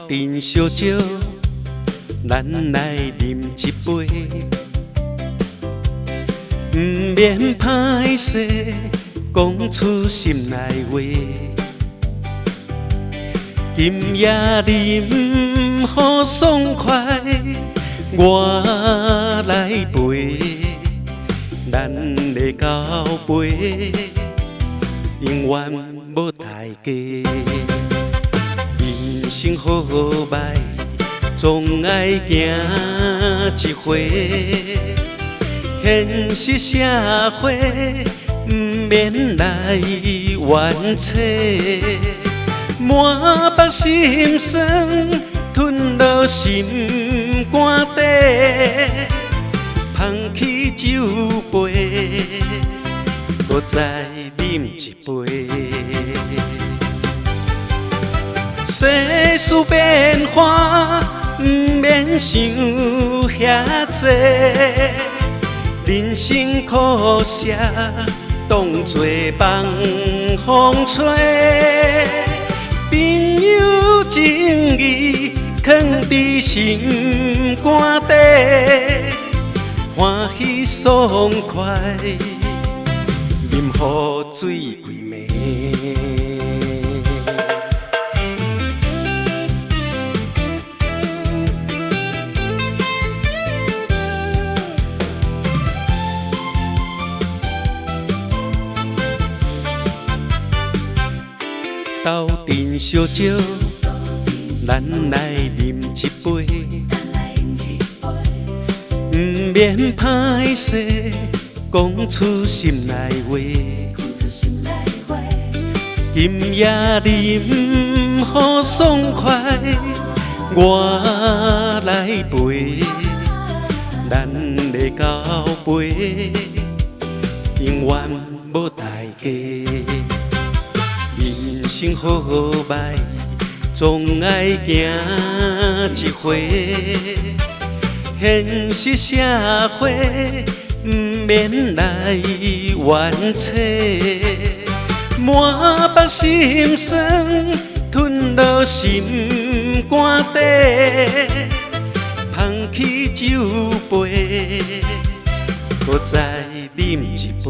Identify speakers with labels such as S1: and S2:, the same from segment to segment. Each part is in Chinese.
S1: 阵烧酒，咱来饮一杯，不免歹势，讲出心内话。今夜饮好爽快，我来陪，咱的交陪永远无代价。人生好歹，总爱行一回。现实社会，不免来冤扯。满腹心酸，吞落心肝底，捧起酒杯，搁再饮一杯。世事变化，不免想遐多，人生苦涩，当作放风吹。朋友情义，藏伫心肝底，欢喜爽快，饮予醉规暝。斗阵烧酒，咱来饮一杯，不免歹势，讲出心内话。今夜饮好爽快，我来陪，咱的交陪永远无代价。人生好歹，总爱行一回。现实社会，不免来冤扯。满腹心酸，吞落心肝底，捧起酒杯，搁再饮一杯。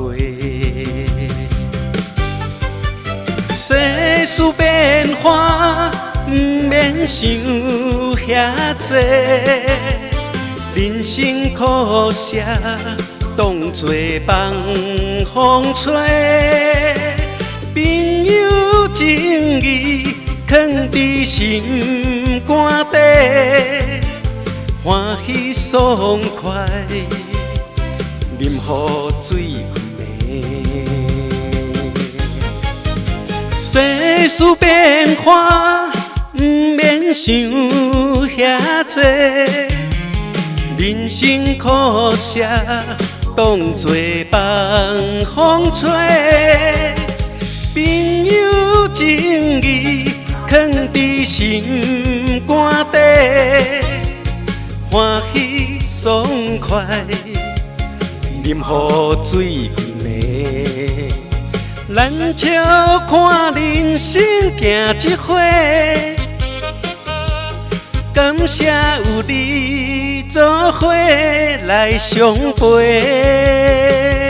S1: 世事变化，不免想遐多，人生苦涩，当作放风吹。朋友情义，藏伫心肝底，欢喜爽快，饮予醉规暝。世事变化，不免想遐多，人生苦涩，当作放风吹。朋友情义，藏伫心肝底，欢喜爽快，饮予醉规暝。咱笑看人生行一回，感谢有你做伙来相陪。